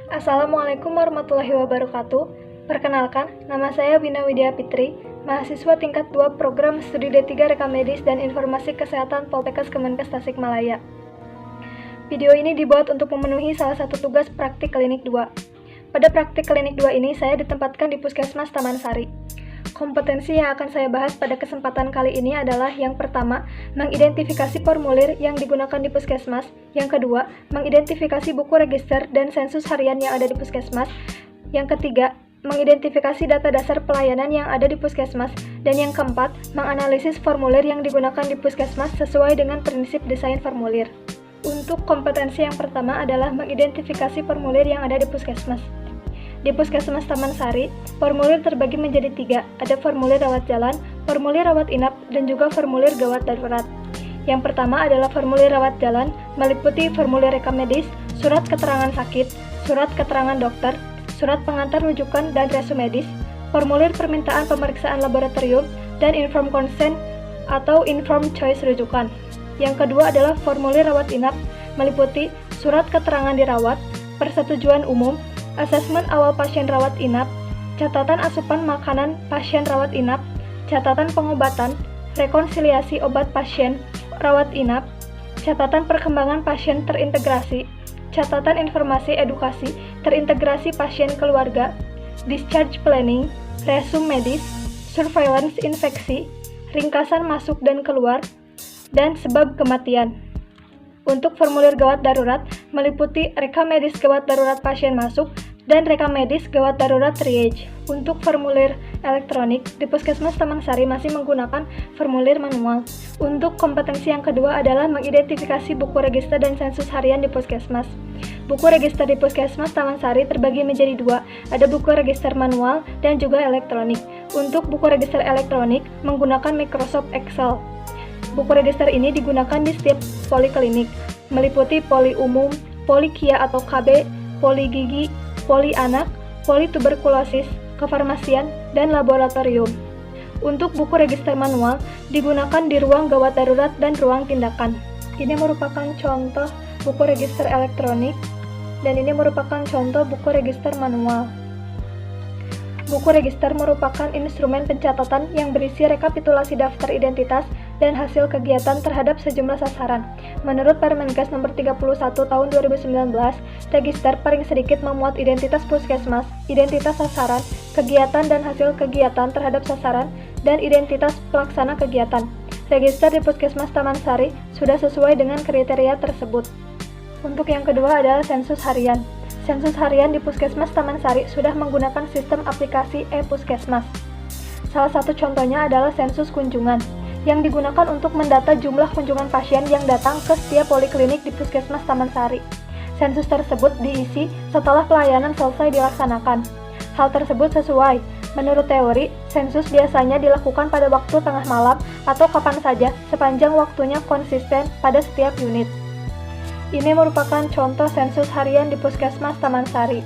Assalamualaikum warahmatullahi wabarakatuh. Perkenalkan, nama saya Bina Widya Fitri, mahasiswa tingkat 2 program studi D3 Rekam Medis dan Informasi Kesehatan Poltekkes Kemenkes Tasikmalaya. Video ini dibuat untuk memenuhi salah satu tugas praktik klinik 2. Pada praktik klinik 2 ini, saya ditempatkan di Puskesmas Taman Sari. Kompetensi yang akan saya bahas pada kesempatan kali ini adalah yang pertama, mengidentifikasi formulir yang digunakan di Puskesmas. Yang kedua, mengidentifikasi buku register dan sensus harian yang ada di Puskesmas. Yang ketiga, mengidentifikasi data dasar pelayanan yang ada di Puskesmas. Dan yang keempat, menganalisis formulir yang digunakan di Puskesmas sesuai dengan prinsip desain formulir. Untuk kompetensi yang pertama adalah mengidentifikasi formulir yang ada di Puskesmas. Di Puskesmas Taman Sari, formulir terbagi menjadi 3, ada formulir rawat jalan, formulir rawat inap, dan juga formulir gawat darurat. Yang pertama adalah formulir rawat jalan, meliputi formulir rekam medis, surat keterangan sakit, surat keterangan dokter, surat pengantar rujukan dan resu medis, formulir permintaan pemeriksaan laboratorium, dan inform consent atau inform choice rujukan. Yang kedua adalah formulir rawat inap, meliputi surat keterangan dirawat, persetujuan umum, asesmen awal pasien rawat inap, catatan asupan makanan pasien rawat inap, catatan pengobatan, rekonsiliasi obat pasien rawat inap, catatan perkembangan pasien terintegrasi, catatan informasi edukasi terintegrasi pasien keluarga, discharge planning, resum medis, surveillance infeksi, ringkasan masuk dan keluar, dan sebab kematian. Untuk formulir gawat darurat, meliputi rekam medis gawat darurat pasien masuk dan rekam medis gawat darurat triage. Untuk formulir elektronik, di Puskesmas Taman Sari masih menggunakan formulir manual. Untuk kompetensi yang kedua adalah mengidentifikasi buku register dan sensus harian di Puskesmas. Buku register di Puskesmas Taman Sari terbagi menjadi 2, ada buku register manual dan juga elektronik. Untuk buku register elektronik menggunakan Microsoft Excel. Buku register ini digunakan di setiap poliklinik, meliputi poli umum, poli KIA atau KB, poli gigi, poli anak, poli tuberkulosis, kefarmasian, dan laboratorium. Untuk buku register manual digunakan di ruang gawat darurat dan ruang tindakan. Ini merupakan contoh buku register elektronik dan ini merupakan contoh buku register manual. Buku register merupakan instrumen pencatatan yang berisi rekapitulasi daftar identitas dan hasil kegiatan terhadap sejumlah sasaran. Menurut Permenkes nomor 31 tahun 2019, register paling sedikit memuat identitas puskesmas, identitas sasaran, kegiatan dan hasil kegiatan terhadap sasaran, dan identitas pelaksana kegiatan. Register di Puskesmas Taman Sari sudah sesuai dengan kriteria tersebut. Untuk yang kedua adalah sensus harian. Sensus harian di Puskesmas Taman Sari sudah menggunakan sistem aplikasi e-Puskesmas. Salah satu contohnya adalah sensus kunjungan, yang digunakan untuk mendata jumlah kunjungan pasien yang datang ke setiap poliklinik di Puskesmas Taman Sari. Sensus tersebut diisi setelah pelayanan selesai dilaksanakan. Hal tersebut sesuai. Menurut teori, sensus biasanya dilakukan pada waktu tengah malam atau kapan saja sepanjang waktunya konsisten pada setiap unit. Ini merupakan contoh sensus harian di Puskesmas Taman Sari.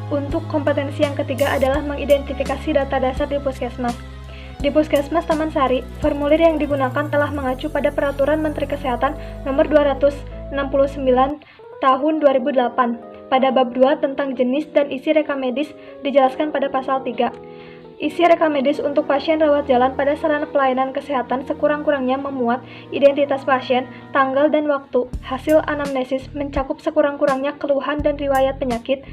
Untuk kompetensi yang ketiga adalah mengidentifikasi data dasar di Puskesmas. Di Puskesmas Taman Sari, formulir yang digunakan telah mengacu pada Peraturan Menteri Kesehatan Nomor 269 Tahun 2008. Pada bab 2 tentang jenis dan isi rekam medis dijelaskan pada pasal 3. Isi rekam medis untuk pasien rawat jalan pada sarana pelayanan kesehatan sekurang-kurangnya memuat identitas pasien, tanggal dan waktu, hasil anamnesis mencakup sekurang-kurangnya keluhan dan riwayat penyakit,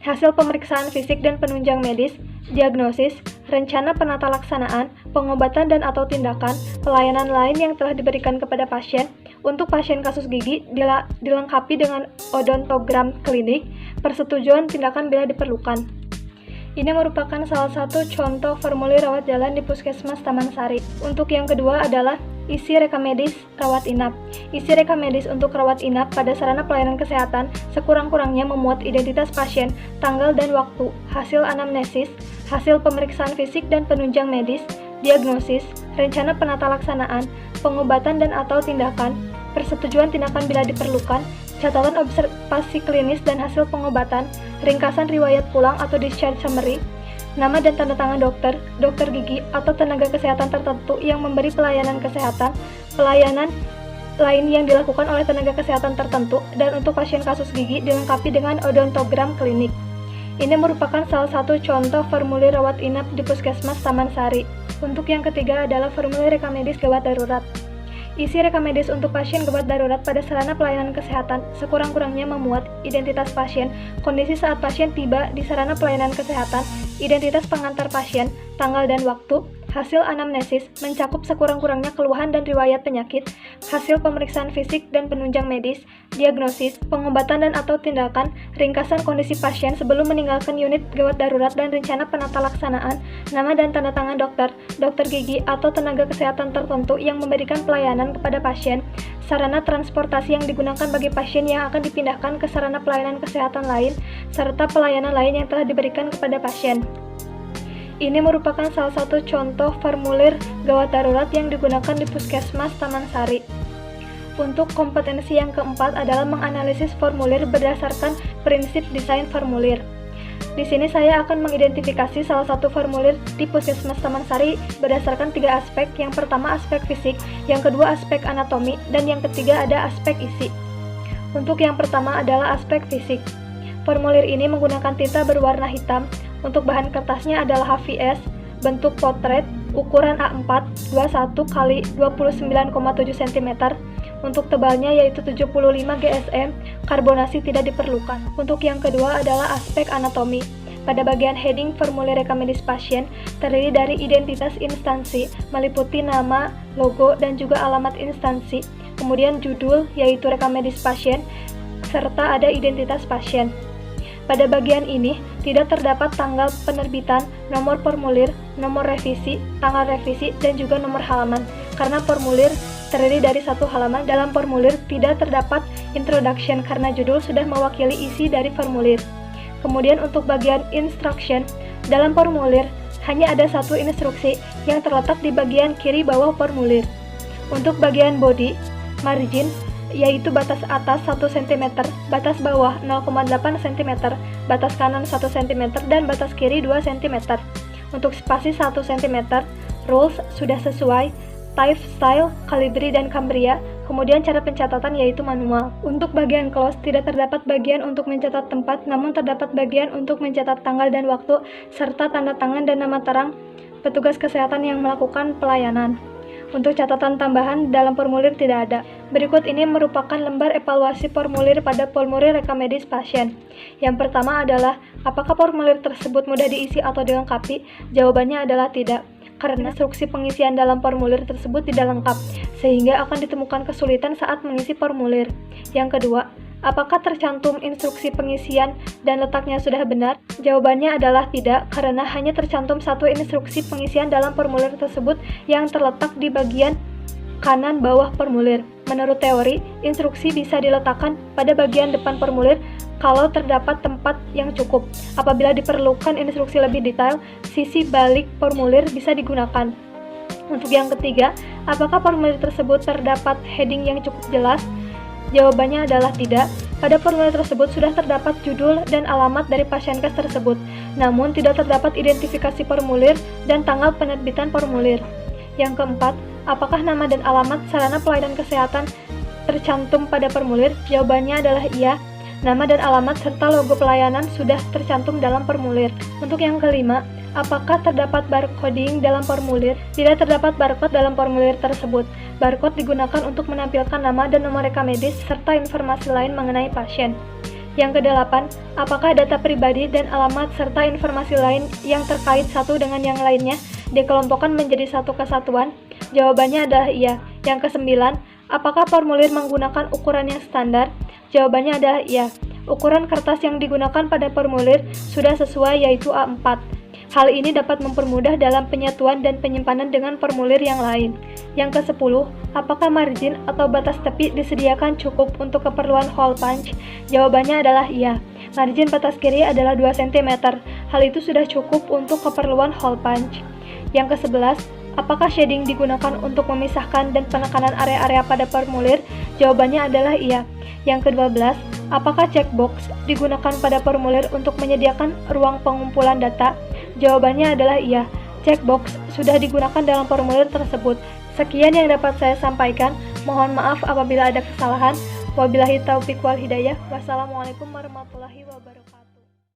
hasil pemeriksaan fisik dan penunjang medis, diagnosis, rencana penata laksanaan, pengobatan dan atau tindakan, pelayanan lain yang telah diberikan kepada pasien. Untuk pasien kasus gigi dilengkapi dengan odontogram klinik, persetujuan tindakan bila diperlukan. Ini merupakan salah satu contoh formulir rawat jalan di Puskesmas Taman Sari. Untuk yang kedua adalah isi rekam medis rawat inap. Isi rekam medis untuk rawat inap pada sarana pelayanan kesehatan sekurang-kurangnya memuat identitas pasien, tanggal dan waktu, hasil anamnesis, hasil pemeriksaan fisik dan penunjang medis, diagnosis, rencana penata laksanaan, pengobatan dan atau tindakan, persetujuan tindakan bila diperlukan, catatan observasi klinis dan hasil pengobatan, ringkasan riwayat pulang atau discharge summary, nama dan tanda tangan dokter, dokter gigi atau tenaga kesehatan tertentu yang memberi pelayanan kesehatan, pelayanan lain yang dilakukan oleh tenaga kesehatan tertentu, dan untuk pasien kasus gigi dilengkapi dengan odontogram klinik. Ini merupakan salah satu contoh formulir rawat inap di Puskesmas Taman Sari. Untuk yang ketiga adalah formulir rekam medis gawat darurat. Isi rekam medis untuk pasien gawat darurat pada sarana pelayanan kesehatan sekurang-kurangnya memuat identitas pasien, kondisi saat pasien tiba di sarana pelayanan kesehatan, identitas pengantar pasien, tanggal dan waktu, hasil anamnesis, mencakup sekurang-kurangnya keluhan dan riwayat penyakit, hasil pemeriksaan fisik dan penunjang medis, diagnosis, pengobatan dan atau tindakan, ringkasan kondisi pasien sebelum meninggalkan unit gawat darurat dan rencana penata laksanaan, nama dan tanda tangan dokter, dokter gigi atau tenaga kesehatan tertentu yang memberikan pelayanan kepada pasien, sarana transportasi yang digunakan bagi pasien yang akan dipindahkan ke sarana pelayanan kesehatan lain, serta pelayanan lain yang telah diberikan kepada pasien. Ini merupakan salah satu contoh formulir gawat darurat yang digunakan di Puskesmas Taman Sari. Untuk kompetensi yang keempat adalah menganalisis formulir berdasarkan prinsip desain formulir. Di sini saya akan mengidentifikasi salah satu formulir di Puskesmas Taman Sari berdasarkan 3 aspek. Yang pertama aspek fisik, yang kedua aspek anatomi, dan yang ketiga ada aspek isi. Untuk yang pertama adalah aspek fisik. Formulir ini menggunakan tinta berwarna hitam. Untuk bahan kertasnya adalah HVS, bentuk potret, ukuran A4, 21 x 29,7 cm. Untuk tebalnya yaitu 75 GSM, karbonasi tidak diperlukan. Untuk yang kedua adalah aspek anatomi. Pada bagian heading formulir rekam medis pasien, terdiri dari identitas instansi, meliputi nama, logo, dan juga alamat instansi. Kemudian judul, yaitu rekam medis pasien, serta ada identitas pasien. Pada bagian ini, tidak terdapat tanggal penerbitan, nomor formulir, nomor revisi, tanggal revisi, dan juga nomor halaman. Karena formulir terdiri dari 1 halaman, dalam formulir tidak terdapat introduction karena judul sudah mewakili isi dari formulir. Kemudian untuk bagian instruction, dalam formulir hanya ada 1 instruksi yang terletak di bagian kiri bawah formulir. Untuk bagian body, margin, yaitu batas atas 1 cm, batas bawah 0,8 cm, batas kanan 1 cm, dan batas kiri 2 cm. Untuk spasi 1 cm, rules sudah sesuai, type, style, calibri, dan cambria. Kemudian cara pencatatan yaitu manual. Untuk bagian close tidak terdapat bagian untuk mencatat tempat, namun terdapat bagian untuk mencatat tanggal dan waktu, serta tanda tangan dan nama terang petugas kesehatan yang melakukan pelayanan. Untuk catatan tambahan dalam formulir tidak ada. Berikut ini merupakan lembar evaluasi formulir pada formulir rekam medis pasien. Yang pertama adalah, apakah formulir tersebut mudah diisi atau dilengkapi? Jawabannya adalah tidak, karena instruksi pengisian dalam formulir tersebut tidak lengkap, sehingga akan ditemukan kesulitan saat mengisi formulir. Yang kedua, apakah tercantum instruksi pengisian dan letaknya sudah benar? Jawabannya adalah tidak, karena hanya tercantum 1 instruksi pengisian dalam formulir tersebut yang terletak di bagian kanan bawah formulir. Menurut teori, instruksi bisa diletakkan pada bagian depan formulir kalau terdapat tempat yang cukup. Apabila diperlukan instruksi lebih detail, sisi balik formulir bisa digunakan. Untuk yang ketiga, apakah formulir tersebut terdapat heading yang cukup jelas? Jawabannya adalah tidak. Pada formulir tersebut sudah terdapat judul dan alamat dari pasienkes tersebut, namun tidak terdapat identifikasi formulir dan tanggal penerbitan formulir. Yang keempat, apakah nama dan alamat sarana pelayanan kesehatan tercantum pada formulir? Jawabannya adalah iya. Nama dan alamat serta logo pelayanan sudah tercantum dalam formulir. Untuk yang kelima, apakah terdapat barcoding dalam formulir? Tidak terdapat barcode dalam formulir tersebut. Barcode digunakan untuk menampilkan nama dan nomor rekam medis serta informasi lain mengenai pasien. Yang kedelapan, apakah data pribadi dan alamat serta informasi lain yang terkait satu dengan yang lainnya dikelompokkan menjadi satu kesatuan? Jawabannya adalah iya. Yang kesembilan, apakah formulir menggunakan ukuran yang standar? Jawabannya adalah iya. Ukuran kertas yang digunakan pada formulir sudah sesuai yaitu A4. Hal ini dapat mempermudah dalam penyatuan dan penyimpanan dengan formulir yang lain. Yang ke-10, apakah margin atau batas tepi disediakan cukup untuk keperluan hole punch? Jawabannya adalah iya. Margin batas kiri adalah 2 cm. Hal itu sudah cukup untuk keperluan hole punch. Yang ke-11, apakah shading digunakan untuk memisahkan dan penekanan area-area pada formulir? Jawabannya adalah iya. Yang ke-12, apakah checkbox digunakan pada formulir untuk menyediakan ruang pengumpulan data? Jawabannya adalah iya. Checkbox sudah digunakan dalam formulir tersebut, Sekian yang dapat saya sampaikan. Mohon maaf apabila ada kesalahan. Wabillahi taufiq wal hidayah. Wassalamualaikum warahmatullahi wabarakatuh.